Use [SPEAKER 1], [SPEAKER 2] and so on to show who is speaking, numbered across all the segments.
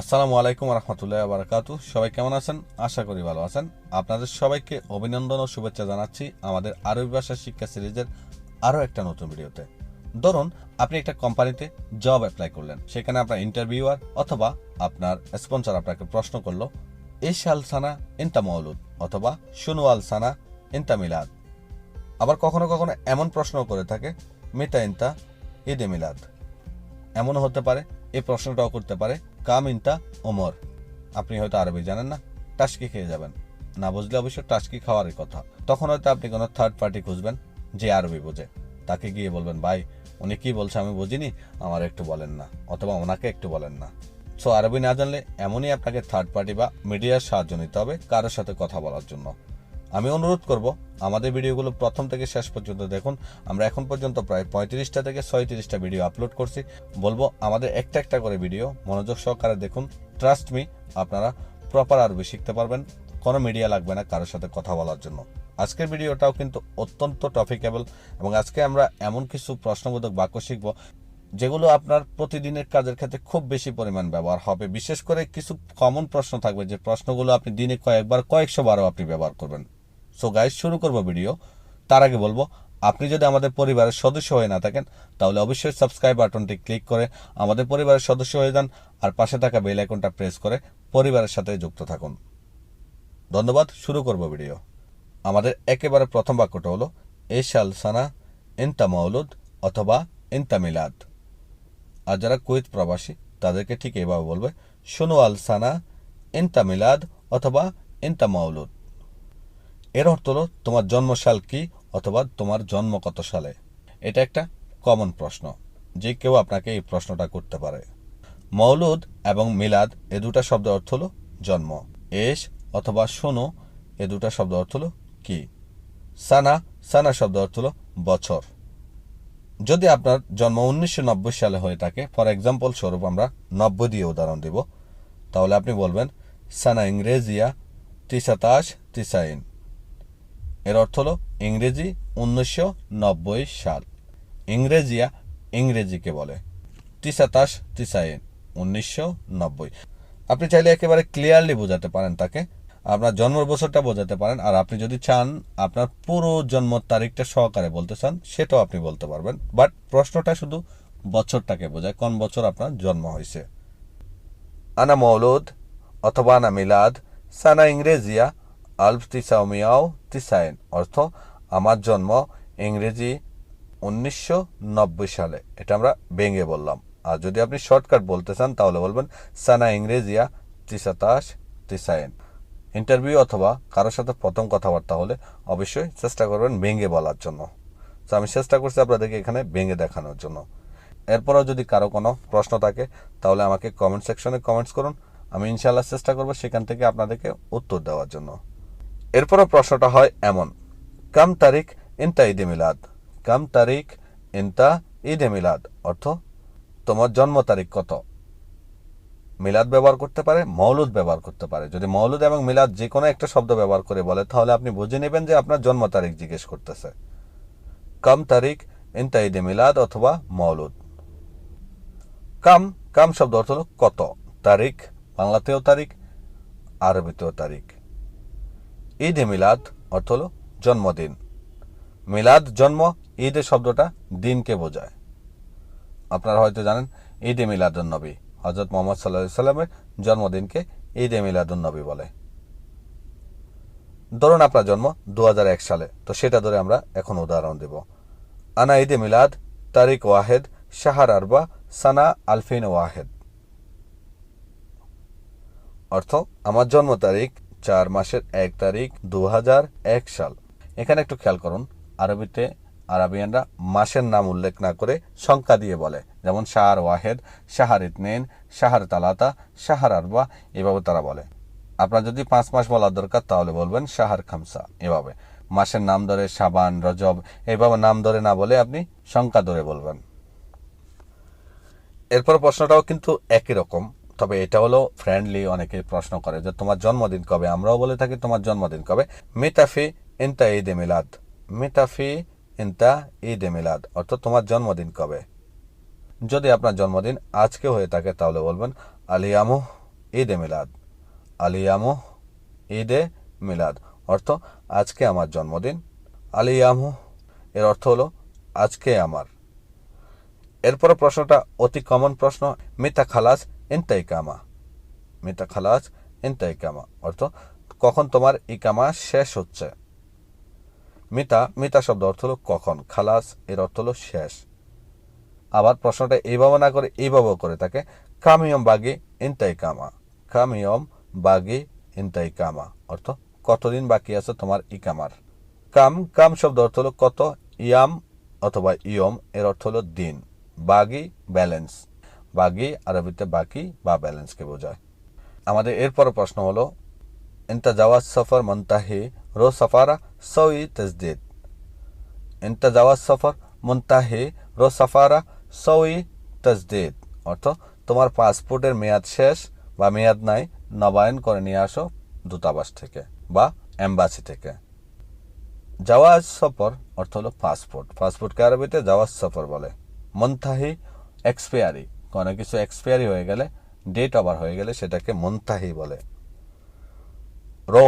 [SPEAKER 1] আসসালামু আলাইকুম রহমতুল্লাহ বারাকাতু। সবাই কেমন আছেন? আশা করি ভালো আছেন। আপনাদের সবাইকে অভিনন্দন ও শুভেচ্ছা জানাচ্ছি আমাদের আরবি ভাষা শিক্ষা সিরিজের আরও একটা নতুন ভিডিওতে। ধরুন আপনি একটা কোম্পানিতে জব অ্যাপ্লাই করলেন, সেখানে আপনার ইন্টারভিউয়ার অথবা আপনার স্পন্সর আপনাকে প্রশ্ন করলো, এই সাল সানা ইনতা মৌলুদ অথবা শুনু আল সানা ইনতা মিলাদ। আবার কখনো কখনো এমন প্রশ্ন করে থাকে, মিতা ইনতা ঈদে মিলাদ। এমনও হতে পারে এই প্রশ্নটাও করতে পারে, কাম ইনতা ওমর। আপনি হয়তো আরবি জানেন না, টাস্কি খেয়ে যাবেন। না বুঝলে অবশ্য টাস্কি খাওয়ারই কথা। তখন হয়তো আপনি কোনো থার্ড পার্টি খুঁজবেন যে আরবি বোঝে, তাকে গিয়ে বলবেন, ভাই উনি কি বলছে আমি বুঝিনি, আমার একটু বলেন না, অথবা ওনাকে একটু বলেন না। সো আরবি না জানলে এমনই আপনাকে থার্ড পার্টি বা মিডিয়ার সাহায্য নিতে হবে কারোর সাথে কথা বলার জন্য। আমি অনুরোধ করব আমাদের ভিডিওগুলো প্রথম থেকে শেষ পর্যন্ত দেখুন। আমরা এখন পর্যন্ত প্রায় 35টা থেকে 36টা ভিডিও আপলোড করছি। বলবো আমাদের একটা একটা করে ভিডিও মনোযোগ সহকারে দেখুন। ট্রাস্ট মি, আপনারা প্রপার আরবি শিখতে পারবেন। কোনো মিডিয়া লাগবে না কারোর সাথে কথা বলার জন্য। আজকের ভিডিওটাও কিন্তু অত্যন্ত টপিকেবল, এবং আজকে আমরা এমন কিছু প্রশ্নবোধক বাক্য শিখব যেগুলো আপনার প্রতিদিনের কাজের ক্ষেত্রে খুব বেশি পরিমাণ ব্যবহার হবে। বিশেষ করে কিছু কমন প্রশ্ন থাকবে যে প্রশ্নগুলো আপনি দিনে কয়েকবার, কয়েকশো বারও আপনি ব্যবহার করবেন। সো গাইস, শুরু করব ভিডিও। তার আগে বলবো, আপনি যদি আমাদের পরিবারের সদস্য হয়ে না থাকেন তাহলে অবশ্যই সাবস্ক্রাইব বাটনটি ক্লিক করে আমাদের পরিবারের সদস্য হয়ে যান, আর পাশে থাকা বেল আইকনটা প্রেস করে পরিবারের সাথে যুক্ত থাকুন। ধন্যবাদ। শুরু করব ভিডিও। আমাদের একেবারে প্রথম বাক্যটা হলো, এশাল সানা ইনতা মাউলুদ অথবা ইনতা মিলাদ। আর যারা কুয়েত প্রবাসী তাদেরকে ঠিক এইভাবে বলবে, শুনু আল সানা ইনতা মিলাদ অথবা ইনতা মাউলুদ। এর অর্থ হলো তোমার জন্মসাল কি অথবা তোমার জন্ম কত সালে। এটা একটা কমন প্রশ্ন, যে কেউ আপনাকে এই প্রশ্নটা করতে পারে। মৌলুদ এবং মিলাদ এ দুটা শব্দ অর্থ হলো জন্ম। এশ অথবা শোনো এ দুটা শব্দ অর্থ হলো কি। সানা সানা শব্দ অর্থ হলো বছর। যদি আপনার জন্ম 1990 সালে হয়ে থাকে, ফর এক্সাম্পল স্বরূপ আমরা 90 দিয়ে উদাহরণ দিব, তাহলে আপনি বলবেন সানা ইংরেজিয়া 1990। এর অর্থ হলো ইংরেজি 1990 সাল। ইংরেজিয়া ইংরেজিকে বলে 1990, 1990। আপনি চাইলে একেবারে ক্লিয়ারলি বোঝাতে পারেন তাকে, আপনার জন্মের বছরটা বোঝাতে পারেন। আর আপনি যদি চান আপনার পুরো জন্ম তারিখটা সহকারে বলতে চান, সেটাও আপনি বলতে পারবেন। বাট প্রশ্নটা শুধু বছরটাকে বোঝায়, কোন বছর আপনার জন্ম হয়েছে। আনা মৌলুদ অথবা আনা মিলাদ সানা ইংরেজিয়া 1990। অর্থ আমার জন্ম ইংরেজি 1990 সালে। এটা আমরা ভেঙে বললাম। আর যদি আপনি শর্টকাট বলতে চান তাহলে বলবেন সানা ইংরেজিয়া 1990। ইন্টারভিউ অথবা কারোর সাথে প্রথম কথাবার্তা হলে অবশ্যই চেষ্টা করবেন ভেঙে বলার জন্য। তো আমি চেষ্টা করছি আপনাদেরকে এখানে ভেঙে দেখানোর জন্য। এরপরও যদি কারো কোনো প্রশ্ন থাকে তাহলে আমাকে কমেন্ট সেকশনে কমেন্টস করুন। আমি ইনশাআল্লাহ চেষ্টা করব সেখান থেকে আপনাদেরকে উত্তর দেওয়ার জন্য। এরপরও প্রশ্নটা হয় এমন, কাম তারিখ ইনতা ঈদে মিলাদ। কাম তারিখ ইনতা ঈদে মিলাদ অর্থ তোমার জন্ম তারিখ কত। মিলাদ ব্যবহার করতে পারে, মৌলুদ ব্যবহার করতে পারে। যদি মৌলুদ এবং মিলাদ যে কোনো একটা শব্দ ব্যবহার করে বলে তাহলে আপনি বুঝে নেবেন যে আপনার জন্ম তারিখ জিজ্ঞেস করতেছে। কাম তারিখ ইনতা ঈদে মিলাদ অথবা মৌলুদ। কাম কাম শব্দ অর্থ হলো কত। তারিখ বাংলাতেও তারিখ, আরবিতেও তারিখ। ঈদে মিলাদ অর্থ হলো জন্মদিন। মিলাদ জন্ম, ঈদে শব্দটা দিনকে বোঝায়। আপনারা হয়তো জানেন ঈদে মিলাদুন্নবী, হযরত মুহাম্মদ সাল্লাল্লাহু আলাইহি সাল্লামের জন্মদিনকে ঈদে মিলাদুন্নবী বলে। ধরুন আপনার জন্ম 2001 সালে, তো সেটা ধরে আমরা এখন উদাহরণ দেব। আনা ঈদে মিলাদ তারিখ ওয়াহেদ শাহর আরবা সানা আলফিন ওয়াহেদ। অর্থ আমার জন্ম তারিখ 4 মাসের 1 তারিখ 2001 সাল। এখানে একটু খেয়াল করুন, আরবিতে আরবিয়ানরা মাসের নাম উল্লেখ না করে সংখ্যা দিয়ে বলে, যেমন শাহর ওয়াহেদ, শাহর ইতনেন, শাহর তালাতা, শাহর আরবা, এভাবে তারা বলে। আপনার যদি 5 মাস বলার দরকার তাহলে বলবেন শাহর খামসা। এভাবে মাসের নাম ধরে শাবান, রজব এইভাবে নাম ধরে না বলে আপনি সংখ্যা ধরে বলবেন। এরপর প্রশ্নটাও কিন্তু একই রকম, তবে এটা হলো ফ্রেন্ডলি। অনেকে প্রশ্ন করে যে তোমার জন্মদিন কবে। আমরাও বলে থাকি তোমার জন্মদিন কবে। মিতাফি ইনতা ঈদে মিলাদ। মিতাফি ইনতা ঈদে মিলাদ অর্থ তোমার জন্মদিন কবে। যদি আপনার জন্মদিন আজকে হয়ে থাকে তাহলে বলবেন আলিয়ামু ঈদে মিলাদ। আলিয়ামু ঈদে মিলাদ অর্থ আজকে আমার জন্মদিন। আলিয়ামু এর অর্থ হলো আজকে আমার। এরপরে প্রশ্নটা অতি কমন প্রশ্ন, মিতা খালাস ইনতা ইকামা। মিতা খালাস ইনতা ইকামা অর্থ কখন তোমার ইকামা শেষ হচ্ছে। মিতা মিতা শব্দ অর্থ হলো কখন, খালাস এর অর্থ হলো শেষ। আবার প্রশ্নটা এইভাবে না করে এইভাবেও করে থাকে, কামিয়ম বাগি ইনতাই কামা। কামিয়ম বাগি ইনতাই কামা অর্থ কতদিন বাকি আছে তোমার ইকামার। কাম কাম শব্দ অর্থ হলো কত, ইয়াম অথবা ইয়ম এর অর্থ হলো দিন। বাগি ব্যালেন্স, বাগি আরবিতে বাকি বা ব্যালেন্সকে বোঝায়। আমাদের এরপর প্রশ্ন হলো, ইনতা জাওয়াজ সফর মুনতাহি রো সফারা সউই তসদিদ। ইনতা জাওয়াজ সফর মুনতাহি রো সফারা সউই তসদিদ অর্থ তোমার পাসপোর্টের মেয়াদ শেষ বা মেয়াদ নাই, নবায়ন করে নিয়ে আসো দূতাবাস থেকে বা এম্বাসি থেকে। জাওয়াজ সফর অর্থ হলো পাসপোর্ট, পাসপোর্টকে আরবিতে জাওয়াজ সফর বলে। মুনতাহি এক্সপায়ারি, কোনো কিছু এক্সপায়ারি হয়ে গেলে, ডেট ওভার হয়ে গেলে সেটাকে মুনতাহি বলে। রো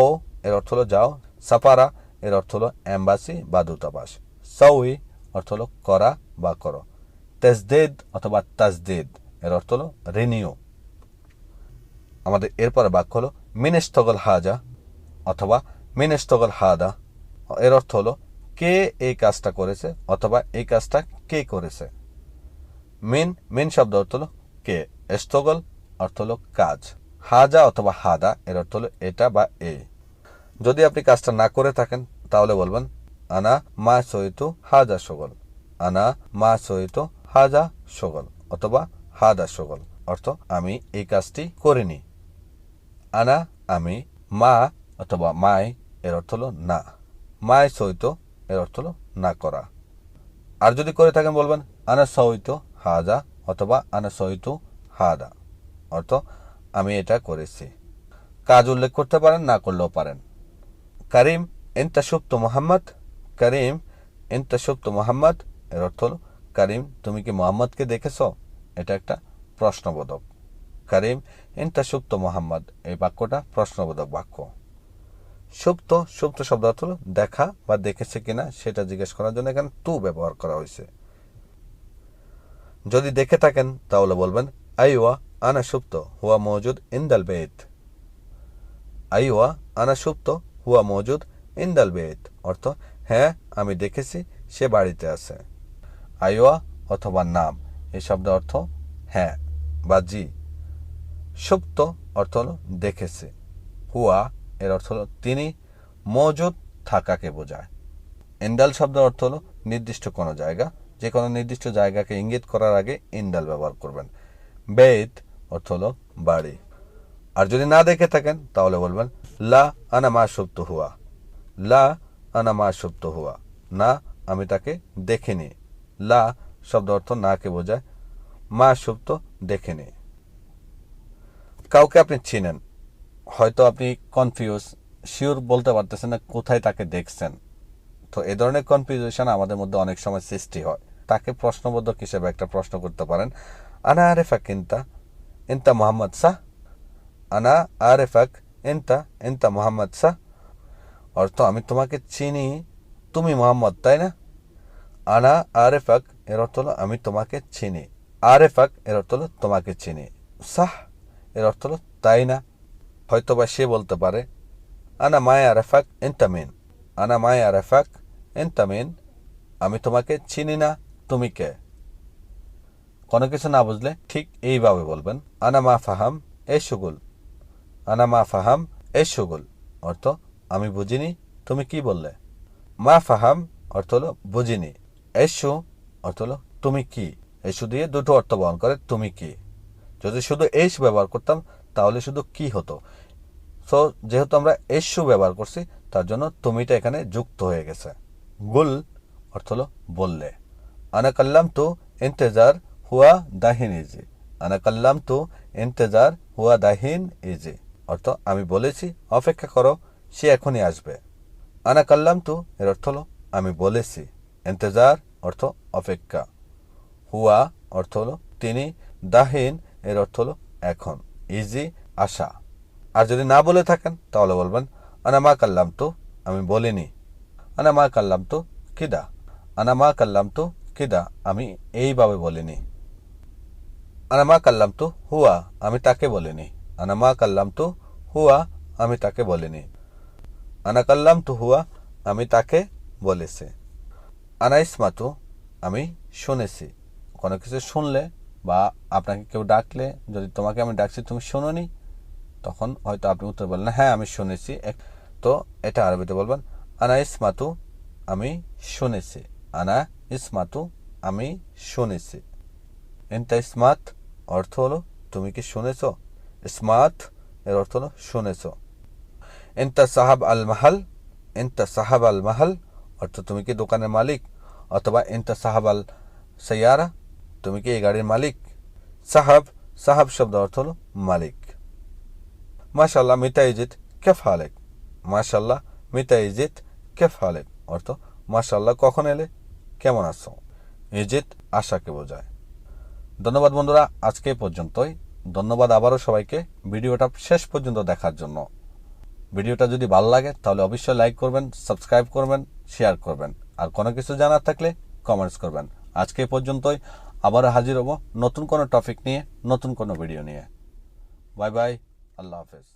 [SPEAKER 1] এর অর্থ হলো যাও, সাফারা এর অর্থ হলো এম্বাসি বা দূতাবাস, সউই অর্থ হলো করা বা করো, তাজদিদ অথবা তাজদিদ এর অর্থ হলো রিনিউ। আমাদের এরপরে বাক্য হলো মিনেস্তগল হাজা অথবা মিনেস্তগল হাদা। এর অর্থ হলো কে এই কাজটা করেছে অথবা এই কাজটা কে করেছে। মিন মিন শব্দ অর্থ হলো কে, এস্তগল অর্থ হলো কাজ, হাজা অথবা হাদা এর অর্থ হলো এটা বা এই। যদি আপনি কাজটা না করে থাকেন তাহলে বলবেন আনা মা সইতু হাজা সগল। আনা মা সইতু হাজা সগল অথবা হাদা সগল অর্থ আমি এই কাজটি করিনি। আনা আমি, মা অথবা মাই এর অর্থ হলো না, মাই সইতো এর অর্থ হলো না করা। আর যদি করে থাকেন বলবেন আনা সইতো হাজা অথবা আনা সইতু হাদা অর্থ আমি এটা করেছি। কাজ উল্লেখ করতে পারেন, না করলেও পারেন। কারিম এনতা শুপ্ত মোহাম্মদ। কারিম এনতা শুপ্ত মোহাম্মদ এর অর্থ হলো কারিম তুমি কি মোহাম্মদকে দেখেছ। এটা একটা প্রশ্নবোধক। কারিম এনতা শুপ্ত মোহাম্মদ এই বাক্যটা প্রশ্নবোধক বাক্য। সুপ্ত সুপ্ত শব্দ অর্থ হলো দেখা বা দেখেছে কিনা সেটা জিজ্ঞেস করার জন্য এখানে তু ব্যবহার করা হয়েছে। যদি দেখে থাকেন তাহলে বলবেন আইওয়া আনা সুপ্ত হুয়া মওজুদ ইনদাল বেত। আইওয়া আনা সুপ্ত হুয়া মওজুদ ইনদাল বেত অর্থ হ্যাঁ আমি দেখেছি সে বাড়িতে আছে। আইওয়া অথবা নাম এই শব্দ অর্থ হ্যাঁ বা জি। সুপ্ত অর্থ হলো দেখেছে, হুয়া এর অর্থ হলো তিনি, মওজুদ থাকাকে বোঝায়। ইন্দাল শব্দের অর্থ হলো নির্দিষ্ট কোনো জায়গা, যে কোনো নির্দিষ্ট জায়গাকে ইঙ্গিত করার আগে ইন্দাল ব্যবহার করবেন। বেত অর্থ হলো বাড়ি। আর যদি না দেখে থাকেন তাহলে বলবেন লা আনা মা সুপ্ত হুয়া। লা আনা মা সুপ্ত হুয়া না আমি তাকে দেখিনি। লা শব্দ অর্থ নাকে বোঝায়, মা সুপ্ত দেখেনি। কাউকে আপনি চিনেন, হয়তো আপনি কনফিউজ, শিওর বলতে পারতেছেন না কোথায় তাকে দেখছেন। তো এই ধরনের কনফিউশন আমাদের মধ্যে অনেক সময় সৃষ্টি হয়। তাকে প্রশ্নবোধক হিসেবে একটা প্রশ্ন করতে পারেন, আনা আরেফাক ইনতা ইনতা মোহাম্মদ শাহ। আনা আরেফাক ইনতা ইনতা মোহাম্মদ শাহ অর্থ আমি তোমাকে চিনি, তুমি মোহাম্মদ তাই না। আনা আরেফাক এর অর্থ হলো আমি তোমাকে চিনি, আরেফাক এর অর্থ হলো তোমাকে চিনি, সাহ এর অর্থ হলো তাই না। হয়তোবা সে বলতে পারে আনা মায়া আরেফাক ইনতা মিন। আনা মায়া আরেফাক ইনতা মিন আমি তোমাকে চিনি না, তুমি কে। কোনো কিছু না বুঝলে ঠিক এইভাবে বলবেন আনা মা ফাহাম এ সুগুল। আনা মা ফাহাম এ সুগুল অর্থ আমি বুঝিনি, তুমি কি বললে। মা ফাহাম অর্থ হলো বুঝিনি, এসু অর্থ হলো তুমি কি। এসু দিয়ে দুটো অর্থ বহন করে, তুমি কি। যদি শুধু এস ব্যবহার করতাম তাহলে শুধু কি হতো। সো যেহেতু আমরা এসু ব্যবহার করছি তার জন্য তুমিটা এখানে যুক্ত হয়ে গেছে। গুল অর্থ হলো বললে। আনা কাল্লাম তো ইন্তেজার হুয়া দাহিন ইজি। আনা কাল্লাম তো ইন্তেজার হুয়া দাহিন ইজি অর্থ আমি বলেছি অপেক্ষা করো, সে এখনই আসবে। আনা কাল্লাম তো এর অর্থ হলো আমি বলেছি, ইন্তেজার অর্থ অপেক্ষা, হুয়া অর্থ হলো তিনি, দাহিন এর অর্থ হলো এখন, ইজি আশা। আর যদি না বলে থাকেন তাহলে বলবেন আনা মা কাল্লাম তো, আমি বলিনি। আনা মা কাল্লাম তো কিদা, আনা মা কাল্লাম তো কিদা, আমি এইভাবে বলিনি। আনা মা কাল্লাম তো হুয়া, আমি তাকে বলিনি। আনা মা কাল্লাম তো হুয়া, আমি তাকে বলিনি। আনা কাল্লাম তো হুয়া, আমি তাকে বলেছি। আনা ইসমাতু, আমি শুনেছি। কোনো কিছু শুনলে বা আপনাকে কেউ ডাকলে, যদি তোমাকে আমি ডাকছি তুমি শোনোনি, তখন হয়তো আপনি উত্তর বললেন হ্যাঁ আমি শুনেছি। তো এটা আরবিতে বলবেন আনা ইসমাতু, আমি শুনেছি। আনা ইসমাতু, আমি শুনেছি। এনতা ইসমাত অর্থ হলো তুমি কি শুনেছ। ইসমাত এর অর্থ হলো শুনেছ। এনতা সাহাব আল মাহাল, এনতা সাহাব আল মাহাল অর্থ তুমি কি দোকানের মালিক, অথবা এনতা সাহাব আল সাইয়ারা, তুমি কি এই গাড়ির মালিক। সাহাব, সাহাব শব্দ অর্থ হলো মালিক। মাশাল্লাহ মিতা ইজিত কেফ হালেক, মাশাল্লাহ মিতা ইজিত কেফ হালেক অর্থ মাশাল্লাহ কখন এলে, কেমন আছো। ইজিত আশাকে বোঝায়। ধন্যবাদ বন্ধুরা, আজকে পর্যন্তই। ধন্যবাদ আবারও সবাইকে ভিডিওটা শেষ পর্যন্ত দেখার জন্য। ভিডিওটা যদি ভালো লাগে তাহলে অবশ্যই লাইক করবেন, সাবস্ক্রাইব করবেন, শেয়ার করবেন। আর কোনো কিছু জানার থাকলে কমেন্টস করবেন। আজকে পর্যন্তই, আবারও হাজির হব নতুন কোনো টপিক নিয়ে, নতুন কোনো ভিডিও নিয়ে। বাই বাই, আল্লাহ হাফেজ।